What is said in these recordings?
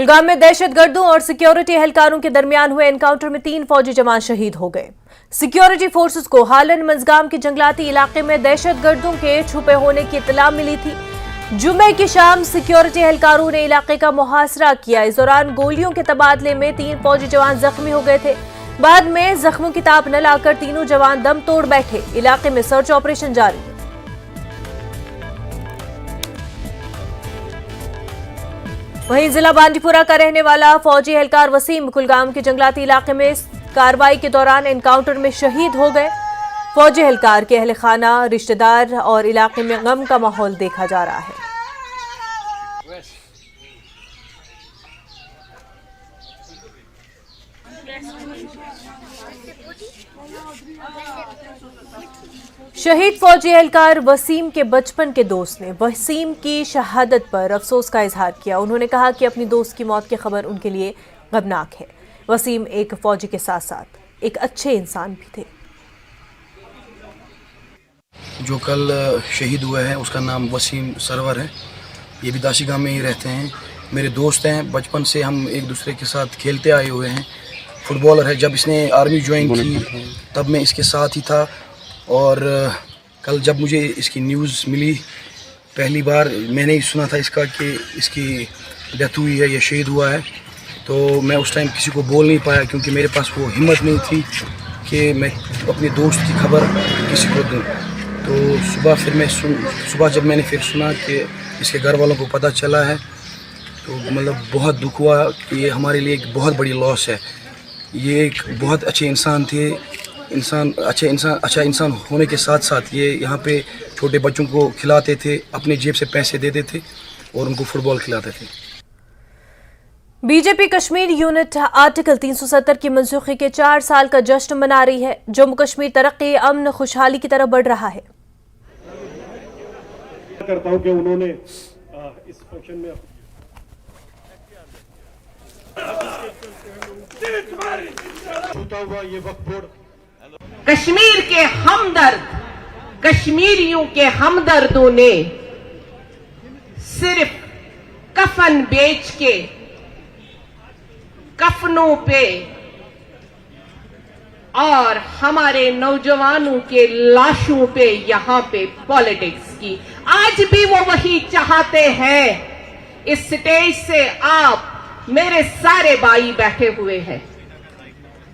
कुलगाम में दहशतगर्दों और सिक्योरिटी एहलकारों के दरमियान हुए एनकाउंटर में 3 फौजी जवान शहीद हो गए। सिक्योरिटी फोर्सेस को हालन मंजगाम के जंगलाती इलाके में दहशतगर्दों के छुपे होने की इत्तला मिली थी। जुमे की शाम सिक्योरिटी एहलकारों ने इलाके का मुहासरा किया। इस दौरान गोलियों के तबादले में 3 फौजी जवान जख्मी हो गए थे। बाद में जख्मों की ताप न लाकर तीनों जवान दम तोड़ बैठे। इलाके में सर्च ऑपरेशन जारी है। वहीं जिला बांडीपुरा का रहने वाला फौजी एहलकार वसीम कुलगाम के जंगलाती इलाके में कार्रवाई के दौरान एनकाउंटर में शहीद हो गए। फौजी एहलकार के अहले खाना, रिश्तेदार और इलाके में गम का माहौल देखा जा रहा है। शहीद फौजी एहलकार वसीम के बचपन के दोस्त ने वसीम की शहादत पर अफसोस का इजहार किया। उन्होंने कहा कि अपनी दोस्त की मौत की खबर उनके लिए गमनाक है। वसीम एक फौजी के साथ साथ एक अच्छे इंसान भी थे। जो कल शहीद हुए हैं उसका नाम वसीम सरवर है। ये भी दाशी गांव में ही रहते हैं। मेरे दोस्त हैं, बचपन से हम एक दूसरे के साथ खेलते आए हुए हैं। फुटबॉलर है। जब इसने आर्मी ज्वाइन की तब मैं इसके साथ ही था। और कल जब मुझे इसकी न्यूज़ मिली, पहली बार मैंने ही सुना था इसका कि इसकी डेथ हुई है, ये शहीद हुआ है, तो मैं उस टाइम किसी को बोल नहीं पाया क्योंकि मेरे पास वो हिम्मत नहीं थी कि मैं अपने दोस्त की खबर किसी को दूँ। तो सुबह जब मैंने फिर सुना कि इसके घर वालों को पता चला है तो मतलब बहुत दुख हुआ कि ये हमारे लिए एक बहुत बड़ी लॉस है। ये एक बहुत अच्छे इंसान थे। अच्छा इंसान होने के साथ साथ ये यहाँ पे छोटे बच्चों को खिलाते थे, अपने जेब से पैसे देते थे और उनको फुटबॉल खिलाते थे। बीजेपी कश्मीर यूनिट आर्टिकल 370 की मनसूखी के 4 साल का जश्न मना रही है। जम्मू कश्मीर तरक्की, अमन, खुशहाली की तरफ बढ़ रहा है। करता हूं कि उन्होंने इस फंक्शन में हुआ ये वक्फ बोर्ड कश्मीर के हमदर्द, कश्मीरियों के हमदर्दों ने सिर्फ कफन बेच के कफनों पे और हमारे नौजवानों के लाशों पे यहां पे पॉलिटिक्स की। आज भी वो वही चाहते हैं। इस स्टेज से आप मेरे सारे भाई बैठे हुए हैं।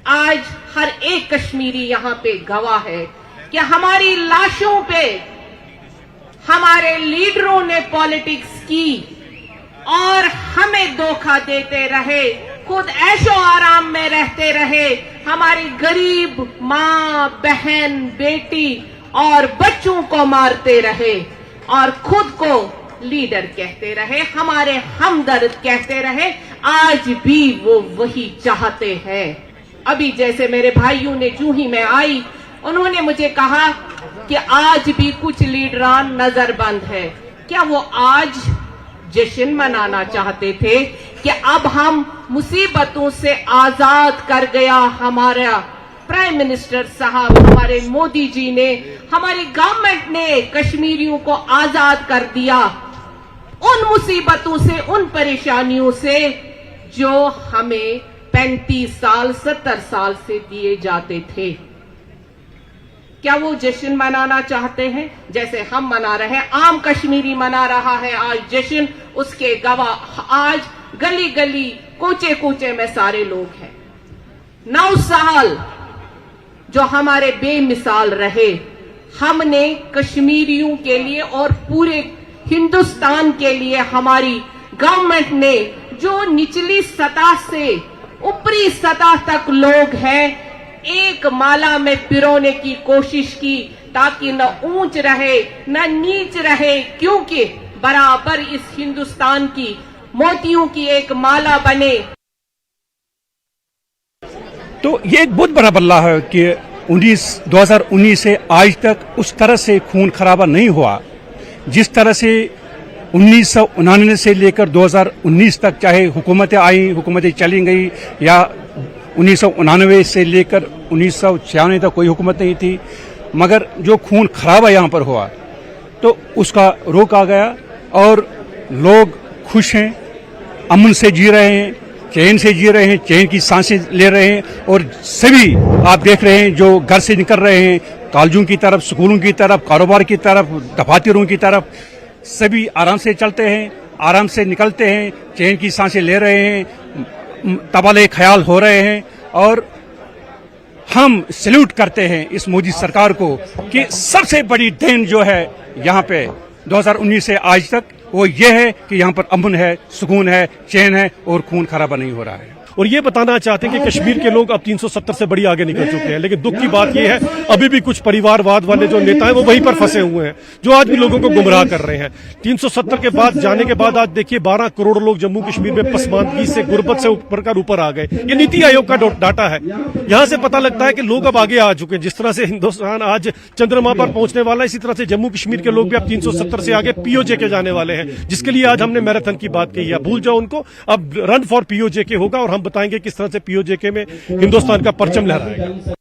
आज हर एक कश्मीरी यहां पे गवाह है कि हमारी लाशों पे हमारे लीडरों ने पॉलिटिक्स की और हमें धोखा देते रहे, खुद ऐशो आराम में रहते रहे, हमारी गरीब मां, बहन, बेटी और बच्चों को मारते रहे और खुद को लीडर कहते रहे, हमारे हमदर्द कहते रहे। आज भी वो वही चाहते हैं। अभी जैसे मेरे भाइयों ने जूं ही मैं आई, उन्होंने मुझे कहा कि आज भी कुछ लीडरान नजरबंद है। क्या वो आज जश्न मनाना चाहते थे कि अब हम मुसीबतों से आजाद कर गया हमारा प्राइम मिनिस्टर साहब, हमारे मोदी जी ने, हमारी गवर्नमेंट ने कश्मीरियों को आजाद कर दिया उन मुसीबतों से, उन परेशानियों से जो हमें 35 साल 70 साल से दिए जाते थे। क्या वो जश्न मनाना चाहते हैं जैसे हम मना रहे हैं? आम कश्मीरी मना रहा है आज जश्न, उसके गवाह आज गली गली, कोचे कोचे में सारे लोग हैं। 9 साल जो हमारे बेमिसाल रहे, हमने कश्मीरियों के लिए और पूरे हिंदुस्तान के लिए हमारी गवर्नमेंट ने जो निचली सतह से ऊपरी सतह तक लोग हैं, एक माला में पिरोने की कोशिश की ताकि न ऊंच रहे न नीच रहे, क्योंकि बराबर इस हिंदुस्तान की मोतियों की एक माला बने। तो ये एक बहुत बड़ा बदलाव है कि 2019 से आज तक उस तरह से खून खराबा नहीं हुआ जिस तरह से 1999 से लेकर 2019 तक, चाहे हुकूमतें आई, हुकूमतें चली गई, या 1999 से लेकर 1996 तक कोई हुकूमत नहीं थी, मगर जो खून खराबा यहाँ पर हुआ तो उसका रोक आ गया और लोग खुश हैं। अमन से जी रहे हैं, चैन से जी रहे हैं, चैन की सांसें ले रहे हैं। और सभी आप देख रहे हैं जो घर से निकल रहे हैं कॉलेजों की तरफ, स्कूलों की तरफ, कारोबार की तरफ, दफातरों की तरफ, सभी आराम से चलते हैं, आराम से निकलते हैं, चैन की सांसें ले रहे हैं, तबाले ख्याल हो रहे हैं। और हम सैल्यूट करते हैं इस मोदी सरकार को कि सबसे बड़ी देन जो है यहाँ पे 2019 से आज तक वो ये है कि यहाँ पर अमन है, सुकून है, चैन है और खून खराबा नहीं हो रहा है। और ये बताना चाहते हैं कि कश्मीर के लोग अब 370 से बड़ी आगे निकल चुके हैं, लेकिन दुख की बात यह है अभी भी कुछ परिवारवाद वाले जो नेता हैं वो वहीं पर फंसे हुए हैं, जो आज भी लोगों को गुमराह कर रहे हैं। 370 के बाद जाने के बाद आज देखिए 12 करोड़ लोग जम्मू कश्मीर में पसमानदगी से, गुर्बत से ऊपर आ गए। ये नीति आयोग का डाटा है। यहाँ से पता लगता है कि लोग अब आगे आ चुके हैं। जिस तरह से हिंदुस्तान आज चंद्रमा पर पहुंचने वाला है, इसी तरह से जम्मू कश्मीर के लोग भी अब 370 से आगे पीओजे के जाने वाले हैं, जिसके लिए आज हमने मैराथन की बात कही है। भूल जाओ उनको, अब रन फॉर पीओजे के होगा और हम बताएंगे किस तरह से पीओजेके में हिंदुस्तान का परचम लहराएगा।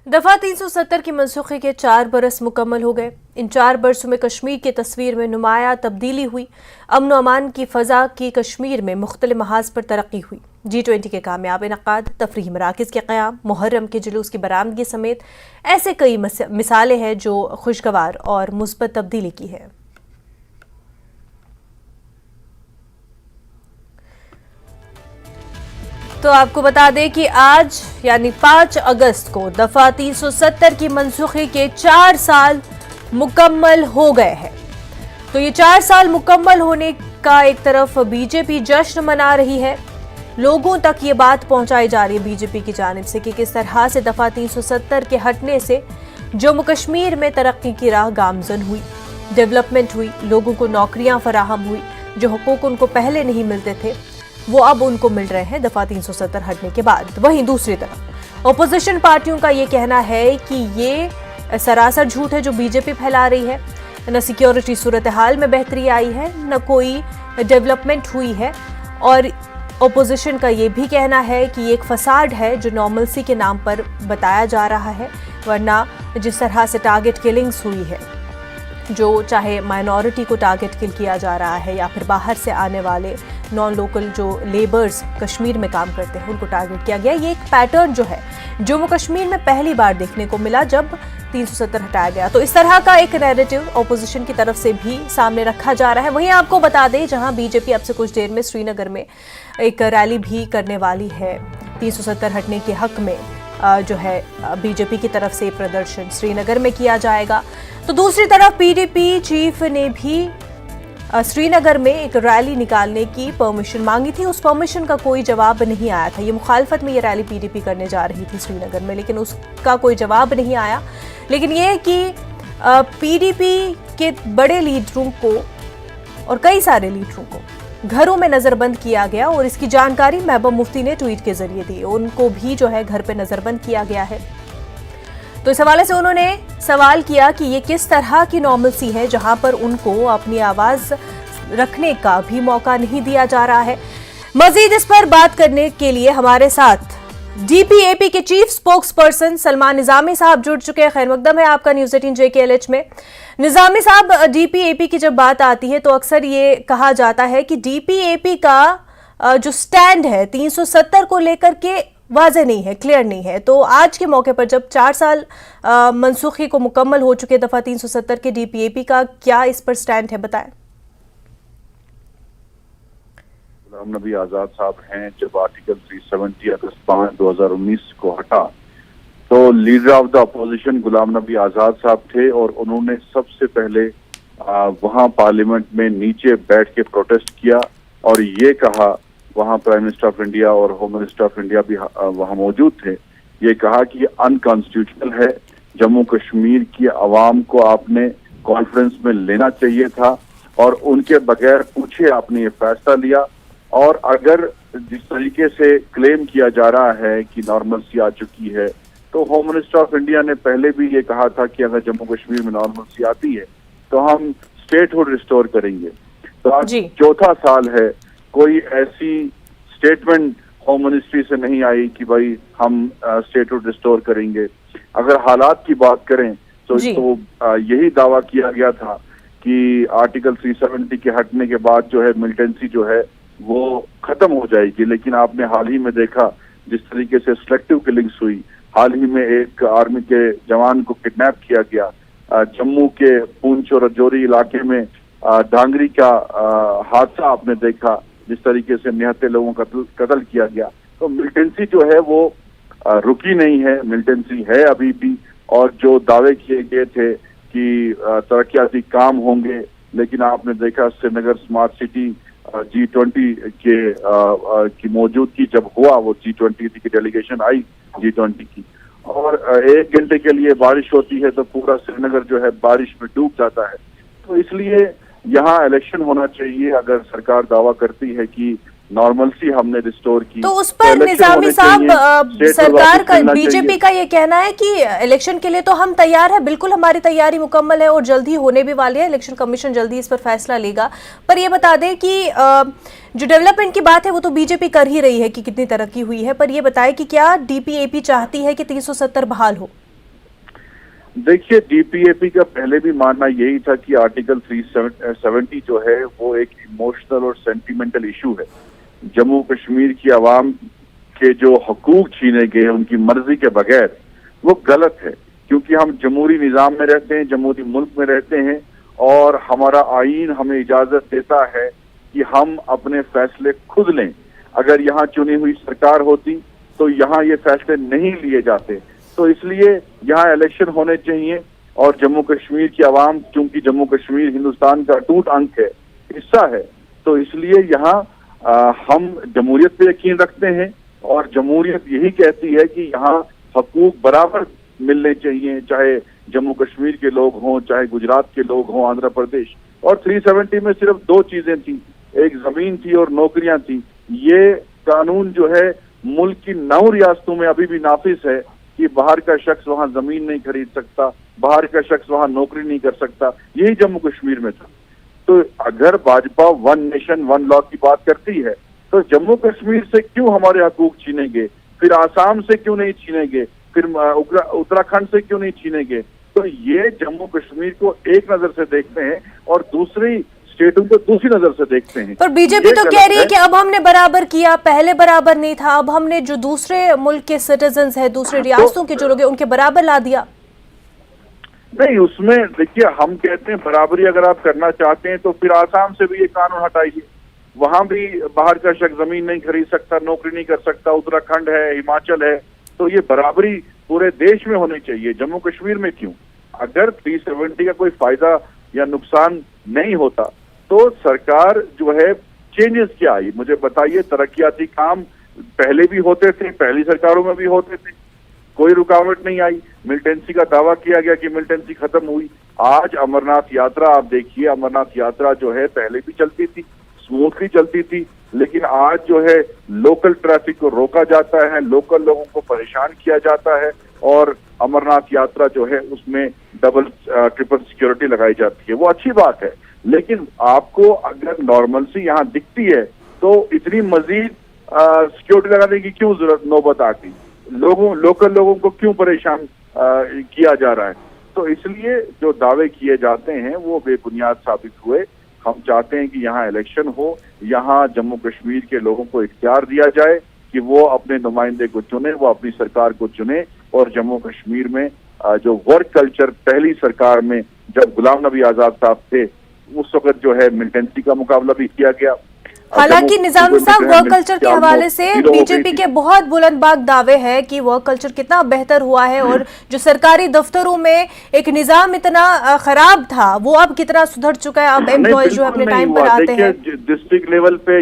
दफा 370 की मनसूखी के 4 बरस मुकम्मल हो गए। इन 4 बरसों में कश्मीर की तस्वीर में नुमाया तब्दीली हुई। अमन व अमान की फ़ज़ा की कश्मीर में मुख्तलिफ महाज पर तरक्की हुई। G20 के कामयाब इनक़ाद, तफरीही मराकिज़ के क़याम, मुहर्रम के जुलूस की बरामदगी समेत ऐसे कई मिसालें हैं जो खुशगवार और मुस्बत तब्दीली की है। तो आपको बता दें कि आज यानी 5 अगस्त को दफा 370 की मनसूखी के 4 साल मुकम्मल हो गए हैं। तो ये 4 साल मुकम्मल होने का एक तरफ बीजेपी जश्न मना रही है, लोगों तक ये बात पहुंचाई जा रही है बीजेपी की जानिब से कि किस तरह से दफा 370 के हटने से जम्मू कश्मीर में तरक्की की राह गामजन हुई, डेवलपमेंट हुई, लोगों को नौकरियां फराहम हुई, जो हुकूक उनको पहले नहीं मिलते थे वो अब उनको मिल रहे हैं दफा 370 हटने के बाद। वहीं दूसरी तरफ ओपोजिशन पार्टियों का ये कहना है कि ये सरासर झूठ है जो बीजेपी फैला रही है। न सिक्योरिटी सूरत हाल में बेहतरी आई है, न कोई डेवलपमेंट हुई है। और ओपोजिशन का ये भी कहना है कि ये एक फसाड है जो नॉर्मलसी के नाम पर बताया जा रहा है, वरना जिस तरह से टारगेट किलिंग्स हुई है, जो चाहे माइनॉरिटी को टारगेट किल किया जा रहा है या फिर बाहर से आने वाले नॉन लोकल जो लेबर्स कश्मीर में काम करते हैं उनको टारगेट किया गया। ये एक पैटर्न जो है जम्मू कश्मीर में पहली बार देखने को मिला जब 370 हटाया गया। तो इस तरह का एक नैरेटिव ऑपोजिशन की तरफ से भी सामने रखा जा रहा है। वहीं आपको बता दें जहां बीजेपी अब से कुछ देर में श्रीनगर में एक रैली भी करने वाली है 370 हटने के हक में, जो है बीजेपी की तरफ से प्रदर्शन श्रीनगर में किया जाएगा। तो दूसरी तरफ पीडीपी चीफ ने भी श्रीनगर में एक रैली निकालने की परमिशन मांगी थी। उस परमिशन का कोई जवाब नहीं आया था। ये मुखालफत में ये रैली पीडीपी करने जा रही थी श्रीनगर में, लेकिन उसका कोई जवाब नहीं आया। लेकिन ये है कि पीडीपी के बड़े लीडरों को और कई सारे लीडरों को घरों में नजरबंद किया गया और इसकी जानकारी महबूबा मुफ्ती ने ट्वीट के जरिए दी। उनको भी जो है घर पे नजरबंद किया गया है। तो इस हवाले से उन्होंने सवाल किया कि ये किस तरह की नॉर्मलसी है जहां पर उनको अपनी आवाज रखने का भी मौका नहीं दिया जा रहा है। मजीद इस पर बात करने के लिए हमारे साथ डीपीएपी के chief spokes person Salman Nizami साहब जुड़ चुके हैं। खैर मकदम है आपका न्यूज़ 18 JKLH में। निजामी साहब, डीपीएपी की जब बात आती है तो अक्सर ये कहा जाता है कि डीपीएपी का जो स्टैंड है 370 को लेकर के वाज़ेह नहीं है, क्लियर नहीं है। तो आज के मौके पर जब 4 साल मनसूखी को मुकम्मल हो चुके दफा 370 के डीपीएपी का क्या इस पर स्टैंड है, बताएं। गुलाम नबी आजाद साहब हैं, जब आर्टिकल 370 अगस्त 5, 2019 को हटा तो leader of the opposition Ghulam Nabi Azad साहब थे और उन्होंने सबसे पहले वहां पार्लियामेंट में नीचे बैठ के प्रोटेस्ट किया और ये कहा, वहां प्राइम मिनिस्टर ऑफ इंडिया और होम मिनिस्टर ऑफ इंडिया भी वहां मौजूद थे, ये कहा कि ये अनकॉन्स्टिट्यूशनल है, जम्मू कश्मीर की आवाम को आपने कॉन्फ्रेंस में लेना चाहिए था और उनके बगैर पूछे आपने ये फैसला लिया। और अगर जिस तरीके से क्लेम किया जा रहा है कि नॉर्मलसी आ चुकी है, तो होम मिनिस्टर ऑफ इंडिया ने पहले भी ये कहा था कि अगर जम्मू कश्मीर में नॉर्मलसी आती है तो हम स्टेटहुड रिस्टोर करेंगे। तो आज 4था साल है, कोई ऐसी स्टेटमेंट होम मिनिस्ट्री से नहीं आई कि भाई हम स्टेटहुड रिस्टोर करेंगे। अगर हालात की बात करें तो यही दावा किया गया था कि आर्टिकल 370 के हटने के बाद जो है मिलिटेंसी जो है वो खत्म हो जाएगी। लेकिन आपने हाल ही में देखा जिस तरीके से सिलेक्टिव किलिंग्स हुई, हाल ही में एक आर्मी के जवान को किडनैप किया गया, जम्मू के पुंछ और राजौरी इलाके में डांगरी का हादसा आपने देखा, जिस तरीके से निहत्थे लोगों का कत्ल किया गया। तो मिलिटेंसी जो है वो रुकी नहीं है, मिलिटेंसी है अभी भी। और जो दावे किए गए थे कि तरक्याती काम होंगे, लेकिन आपने देखा श्रीनगर स्मार्ट सिटी G20 की मौजूदगी जब हुआ, वो G20 की डेलीगेशन आई G20 की, और 1 घंटे के लिए बारिश होती है तो पूरा श्रीनगर जो है बारिश में डूब जाता है। तो इसलिए यहाँ इलेक्शन होना चाहिए। अगर सरकार दावा करती है कि नॉर्मलसी हमने रिस्टोर की, तो उस पर निजामी साहब सरकार का, बीजेपी का ये कहना है कि इलेक्शन के लिए तो हम तैयार हैं, बिल्कुल हमारी तैयारी मुकम्मल है और जल्द ही होने भी वाली है, इलेक्शन कमीशन जल्दी इस पर फैसला लेगा। पर ये बता दें कि जो डेवलपमेंट की बात है वो तो बीजेपी कर ही रही है कि कितनी तरक्की हुई है, पर ये बताएं कि क्या डीपीएपी चाहती है कि 370 बहाल हो? देखिए, डीपीएपी का पहले भी मानना यही था कि आर्टिकल 370 जो है वो एक इमोशनल और सेंटिमेंटल इशू है। जम्मू कश्मीर की आवाम के जो हकूक छीने गए उनकी मर्जी के बगैर, वो गलत है, क्योंकि हम जमहूरी निज़ाम में रहते हैं, जमहूरी मुल्क में रहते हैं, और हमारा आईन हमें इजाजत देता है कि हम अपने फैसले खुद लें। अगर यहाँ चुनी हुई सरकार होती तो यहाँ ये फैसले नहीं लिए जाते। तो इसलिए यहाँ इलेक्शन होने चाहिए, और जम्मू कश्मीर की आवाम, चूंकि जम्मू कश्मीर हिंदुस्तान का अटूट अंग है, हिस्सा है, तो इसलिए यहाँ हम जमहूरियत पे यकीन रखते हैं, और जमहूरियत यही कहती है कि यहाँ हकूक बराबर मिलने चाहिए, चाहे जम्मू कश्मीर के लोग हों, चाहे गुजरात के लोग हों, आंध्र प्रदेश। और 370 में सिर्फ 2 चीजें थी, एक जमीन थी और नौकरियां थी। ये कानून जो है मुल्क की 9 रियासतों में अभी भी नाफिज है कि बाहर का शख्स वहां जमीन नहीं खरीद सकता, बाहर का शख्स वहां नौकरी नहीं कर सकता। यही जम्मू कश्मीर में था। तो अगर भाजपा 1 नेशन 1 लॉ की बात करती है तो जम्मू कश्मीर से क्यों हमारे हकूक छीनेंगे, फिर आसाम से क्यों नहीं छीनेंगे, फिर उत्तराखंड से क्यों नहीं छीनेंगे? तो ये जम्मू कश्मीर को एक नजर से देखते हैं और दूसरी स्टेटों को दूसरी नजर से देखते हैं। पर बीजेपी तो कह रही है कि अब हमने बराबर किया, पहले बराबर नहीं था, अब हमने जो दूसरे मुल्क के सिटीजन्स हैं, दूसरे रियासतों के जो लोग हैं, उनके बराबर ला दिया। नहीं, उसमें देखिए, हम कहते हैं बराबरी अगर आप करना चाहते हैं तो फिर आसाम से भी ये कानून हटाइए, वहां भी बाहर का शख्स जमीन नहीं खरीद सकता, नौकरी नहीं कर सकता। उत्तराखंड है, हिमाचल है, तो ये बराबरी पूरे देश में होनी चाहिए, जम्मू कश्मीर में क्यों? अगर 370 का कोई फायदा या नुकसान नहीं होता तो सरकार जो है चेंजेस क्या आई, मुझे बताइए। तरक्याती काम पहले भी होते थे, पहली सरकारों में भी होते थे, कोई रुकावट नहीं आई। मिलिटेंसी का दावा किया गया कि मिलिटेंसी खत्म हुई। आज अमरनाथ यात्रा आप देखिए, अमरनाथ यात्रा जो है पहले भी चलती थी, स्मूथली चलती थी, लेकिन आज जो है लोकल ट्रैफिक को रोका जाता है, लोकल लोगों को परेशान किया जाता है, और अमरनाथ यात्रा जो है उसमें डबल ट्रिपल सिक्योरिटी लगाई जाती है। वो अच्छी बात है, लेकिन आपको अगर नॉर्मलसी यहाँ दिखती है तो इतनी मजीद सिक्योरिटी लगाने की क्यों जरूरत नौबत आ गई? लोकल लोगों को क्यों परेशान किया जा रहा है? तो इसलिए जो दावे किए जाते हैं वो बेबुनियाद साबित हुए। हम चाहते हैं कि यहाँ इलेक्शन हो, यहाँ जम्मू कश्मीर के लोगों को इख्तियार दिया जाए कि वो अपने नुमाइंदे को चुने, वो अपनी सरकार को चुने, और जम्मू कश्मीर में जो वर्क कल्चर पहली सरकार में जब गुलाम नबी आजाद साहब थे उस वक्त जो है मिलिटेंसी का मुकाबला भी किया गया। हालांकि निजामी साहब, वर्क कल्चर के हवाले से बीजेपी के बहुत बुलंदबाग दावे हैं कि वर्क कल्चर कितना बेहतर हुआ है, और जो सरकारी दफ्तरों में एक निजाम इतना खराब था वो अब कितना सुधर चुका है। अब एम्प्लॉयज जो अपने टाइम पर आते हैं। डिस्ट्रिक्ट लेवल पे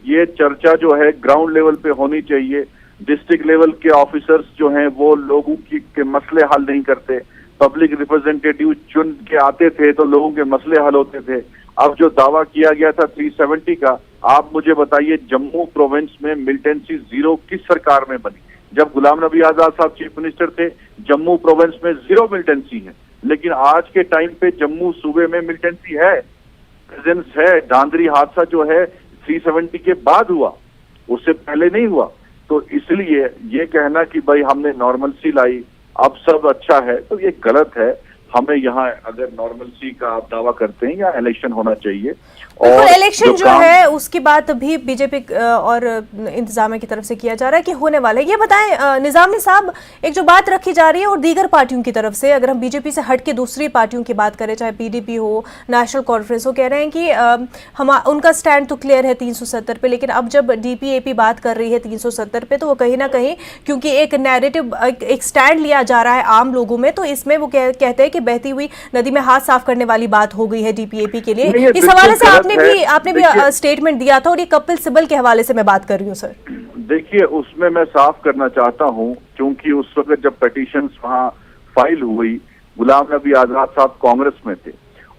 ये चर्चा जो है ग्राउंड लेवल पे होनी चाहिए। डिस्ट्रिक्ट लेवल के ऑफिसर्स जो हैं वो लोगों के मसले हल नहीं करते। पब्लिक रिप्रेजेंटेटिव चुन के आते थे तो लोगों के मसले हल होते थे। अब जो दावा किया गया था 370 का, आप मुझे बताइए, जम्मू प्रोविंस में मिलिटेंसी 0 किस सरकार में बनी? जब गुलाम नबी आजाद साहब चीफ मिनिस्टर थे, जम्मू प्रोविंस में 0 मिलिटेंसी है। लेकिन आज के टाइम पे जम्मू सूबे में मिलिटेंसी है, प्रेजेंस है। दांदरी हादसा जो है 370 के बाद हुआ, उससे पहले नहीं हुआ। तो इसलिए ये कहना कि भाई हमने नॉर्मलसी लाई, अब सब अच्छा है, तो ये गलत है। हमें यहाँ अगर नॉर्मलसी का आप दावा करते हैं या इलेक्शन होना चाहिए। बिल्कुल, और इलेक्शन जो है उसकी बात भी बीजेपी और इंतजामिया की तरफ से किया जा रहा है कि होने वाला है। ये बताएं निजामी साहब, एक जो बात रखी जा रही है और दीगर पार्टियों की तरफ से, अगर हम बीजेपी से हट के दूसरी पार्टियों की बात करें, चाहे पीडीपी हो, नेशनल कॉन्फ्रेंस हो, कह रहे हैं कि हम उनका स्टैंड तो क्लियर है 370 पे, लेकिन अब जब डीपीएपी बात कर रही है 370 पे, तो वो कहीं ना कहीं क्योंकि एक नैरेटिव, एक स्टैंड लिया जा रहा है आम लोगों में, तो इसमें वो कहते हैं कि बहती हुई नदी में हाथ साफ करने वाली बात हो गई है डीपीएपी के लिए। इस हवाले से आपने भी स्टेटमेंट दिया था, और ये कपिल सिब्बल के हवाले से मैं बात कर रही हूँ सर। देखिए, उसमें मैं साफ करना चाहता हूँ, क्योंकि उस वक्त जब पिटीशंस वहाँ फाइल हुई, गुलाम नबी आजाद साहब कांग्रेस में थे,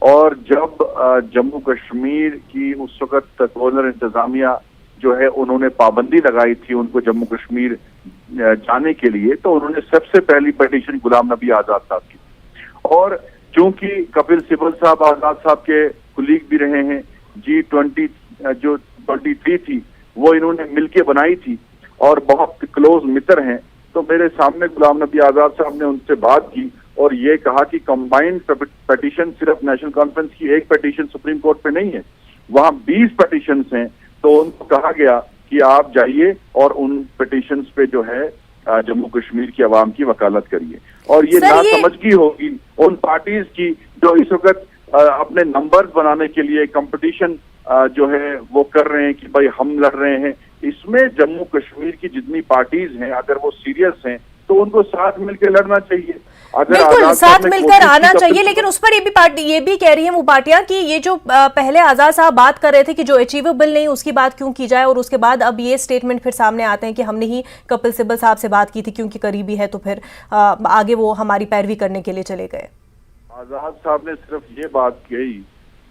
और जब जम्मू कश्मीर की उस वक्त गवर्नर इंतजामिया जो है उन्होंने पाबंदी लगाई थी उनको जम्मू कश्मीर जाने के लिए, तो उन्होंने सबसे पहली पिटीशन गुलाम नबी आजाद साहब की। और चूंकि कपिल सिब्बल साहब आजाद साहब के कुलीग भी रहे हैं, G20 जो 23 थी वो इन्होंने मिलके बनाई थी और बहुत क्लोज मित्र हैं, तो मेरे सामने गुलाम नबी आजाद साहब ने उनसे बात की और ये कहा कि कंबाइंड पिटीशन सिर्फ नेशनल कॉन्फ्रेंस की एक पिटीशन सुप्रीम कोर्ट पे नहीं है, वहाँ 20 पिटीशंस हैं, तो उनको कहा गया कि आप जाइए और उन पिटीशंस पे जो है जम्मू कश्मीर की आवाम की वकालत करिए। और ये नासमझगी होगी उन पार्टीज की जो इस वक्त अपने नंबर्स बनाने के लिए कंपटीशन जो है वो कर रहे हैं कि भाई हम लड़ रहे हैं। इसमें जम्मू कश्मीर की जितनी पार्टीज हैं, अगर वो सीरियस हैं तो उनको साथ मिलकर लड़ना चाहिए। बिल्कुल, साथ मिलकर आना चाहिए, लेकिन उस पर ये भी कह रही है वो पार्टियां कि ये जो पहले आजाद साहब बात कर रहे थे कि जो अचीवेबल नहीं उसकी बात क्यों की जाए, और उसके बाद अब ये स्टेटमेंट फिर सामने आते हैं कि हमने ही कपिल सिब्बल साहब से बात की थी क्योंकि करीबी है, तो फिर आगे वो हमारी पैरवी करने के लिए चले गए। आजाद साहब ने सिर्फ ये बात कही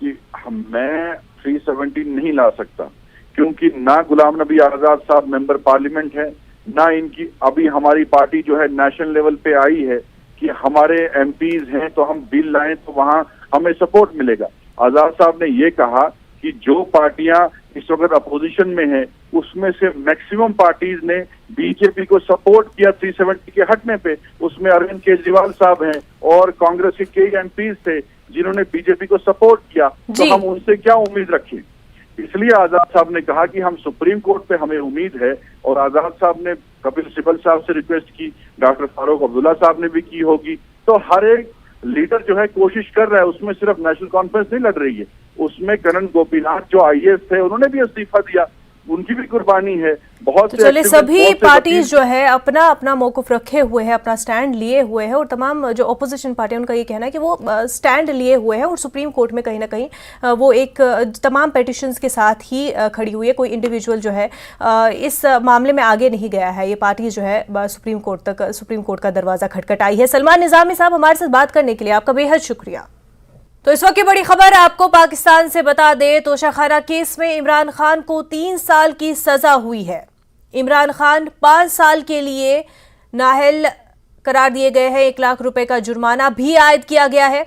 कि मैं 370 नहीं ला सकता, क्योंकि ना गुलाम नबी आजाद साहब मेंबर पार्लियामेंट है, ना इनकी अभी हमारी पार्टी जो है नेशनल लेवल पे आई है कि हमारे एमपीज हैं तो हम बिल लाएं तो वहां हमें सपोर्ट मिलेगा। आजाद साहब ने ये कहा कि जो पार्टियां इस वक्त अपोजिशन में हैं उसमें से मैक्सिमम पार्टीज ने बीजेपी को सपोर्ट किया 370 के हटने पे। उसमें अरविंद केजरीवाल साहब हैं और कांग्रेस के कई एमपीज थे जिन्होंने बीजेपी को सपोर्ट किया, तो हम उनसे क्या उम्मीद रखें। इसलिए आजाद साहब ने कहा कि हम सुप्रीम कोर्ट पे हमें उम्मीद है, और आजाद साहब ने कपिल सिब्बल साहब से रिक्वेस्ट की, डॉक्टर फारूक अब्दुल्ला साहब ने भी की होगी। तो हर एक लीडर जो है कोशिश कर रहा है, उसमें सिर्फ नेशनल कॉन्फ्रेंस नहीं लड़ रही है, उसमें करण गोपीनाथ जो आईएएस थे उन्होंने भी इस्तीफा दिया, उनकी भी कुर्बानी है। बहुत तो चलिए, सभी पार्टीज जो है अपना अपना मौक़िफ़ रखे हुए हैं, अपना स्टैंड लिए हुए हैं, और तमाम जो अपोजिशन पार्टी उनका ये कहना है कि वो स्टैंड लिए हुए हैं और सुप्रीम कोर्ट में कहीं ना कहीं वो एक तमाम पिटिशंस के साथ ही खड़ी हुई है। कोई इंडिविजुअल जो है इस मामले में आगे नहीं गया है। ये पार्टी जो है सुप्रीम कोर्ट का दरवाज़ा खटखटाई है। सलमान निज़ामी साहब, हमारे साथ बात करने के लिए आपका बेहद शुक्रिया। तो इस वक्त की बड़ी खबर आपको पाकिस्तान से बता दें, तोशाखाना केस में इमरान खान को 3 साल की सजा हुई है। इमरान खान 5 साल के लिए नाअहल करार दिए गए हैं। 1 लाख रुपए का जुर्माना भी आयद किया गया है।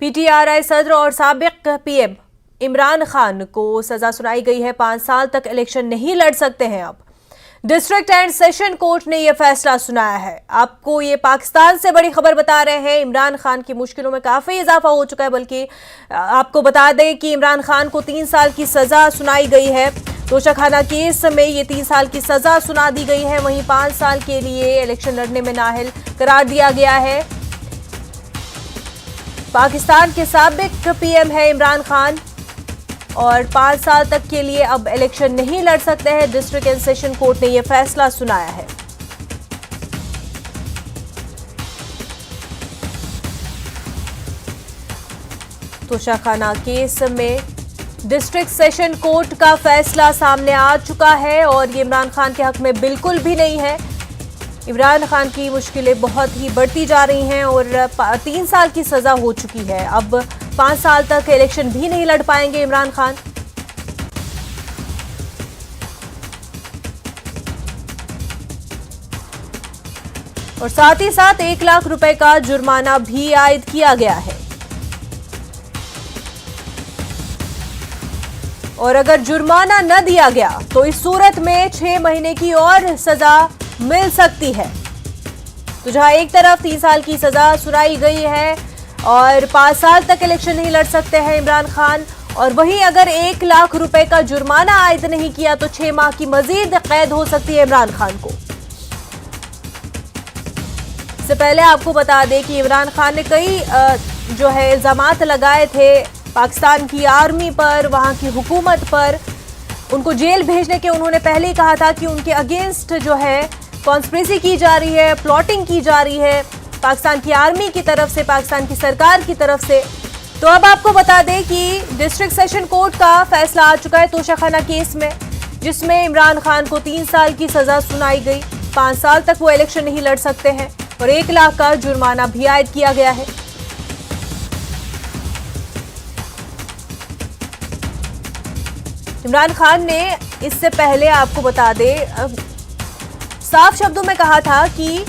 पीटीआरआई सदर और साबिक पीएम इमरान खान को सजा सुनाई गई है। 5 साल तक इलेक्शन नहीं लड़ सकते हैं। अब डिस्ट्रिक्ट एंड सेशन कोर्ट ने यह फैसला सुनाया है। आपको ये पाकिस्तान से बड़ी खबर बता रहे हैं। इमरान खान की मुश्किलों में काफ़ी इजाफा हो चुका है, बल्कि आपको बता दें कि इमरान खान को 3 साल की सज़ा सुनाई गई है। तोशाखाना केस में ये 3 साल की सज़ा सुना दी गई है। वहीं 5 साल के लिए इलेक्शन लड़ने में नाअहल करार दिया गया है। पाकिस्तान के साबिक पीएम है इमरान खान, और 5 साल तक के लिए अब इलेक्शन नहीं लड़ सकते हैं। डिस्ट्रिक्ट एंड सेशन कोर्ट ने यह फैसला सुनाया है। तोशाखाना केस में डिस्ट्रिक्ट सेशन कोर्ट का फैसला सामने आ चुका है, और ये इमरान खान के हक में बिल्कुल भी नहीं है। इमरान खान की मुश्किलें बहुत ही बढ़ती जा रही हैं, और 3 साल की सजा हो चुकी है। अब 5 साल तक इलेक्शन भी नहीं लड़ पाएंगे इमरान खान। और साथ ही साथ 1 लाख रुपए का जुर्माना भी आयद किया गया है। और अगर जुर्माना न दिया गया तो इस सूरत में 6 महीने की और सजा मिल सकती है। तो जहां एक तरफ 3 साल की सजा सुनाई गई है और 5 साल तक इलेक्शन नहीं लड़ सकते हैं इमरान खान। और वहीं अगर 1 लाख रुपए का जुर्माना आयद नहीं किया तो 6 माह की मजीद कैद हो सकती है इमरान खान को। इससे पहले आपको बता दें कि इमरान खान ने कई जो है इल्जामात लगाए थे पाकिस्तान की आर्मी पर, वहां की हुकूमत पर। उनको जेल भेजने के उन्होंने पहले ही कहा था कि उनके अगेंस्ट जो है कॉन्स्पिरेसी की जा रही है, प्लॉटिंग की जा रही है पाकिस्तान की आर्मी की तरफ से, पाकिस्तान की सरकार की तरफ से। तो अब आपको बता दें कि डिस्ट्रिक्ट सेशन कोर्ट का फैसला आ चुका है तोशाखाना केस में, जिसमें इमरान खान को 3 साल की सजा सुनाई गई। 5 साल तक वो इलेक्शन नहीं लड़ सकते हैं और 1 लाख का जुर्माना भी आयद किया गया है। इमरान खान ने इससे पहले आपको बता दें साफ शब्दों में कहा था कि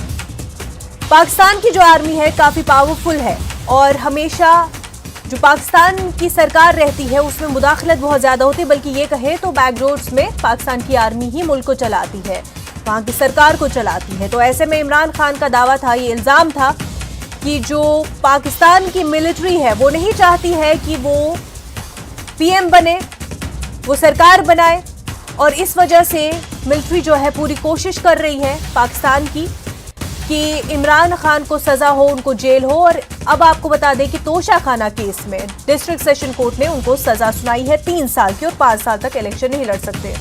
पाकिस्तान की जो आर्मी है काफी पावरफुल है और हमेशा जो पाकिस्तान की सरकार रहती है उसमें मुदाखलत बहुत ज्यादा होती है, बल्कि ये कहे तो बैकडोर्स में पाकिस्तान की आर्मी ही मुल्क को चलाती है, वहां की सरकार को चलाती है। तो ऐसे में इमरान खान का दावा था, ये इल्जाम था कि जो पाकिस्तान की मिलिट्री है वो नहीं चाहती है कि वो पीएम बने, वो सरकार बनाए, और इस वजह से मिलिट्री जो है पूरी कोशिश कर रही है पाकिस्तान की कि इमरान खान को सजा हो, उनको जेल हो। और अब आपको बता दें कि तोशाखाना केस में डिस्ट्रिक्ट सेशन कोर्ट ने उनको सजा सुनाई है 3 साल की और 5 साल तक इलेक्शन नहीं लड़ सकते।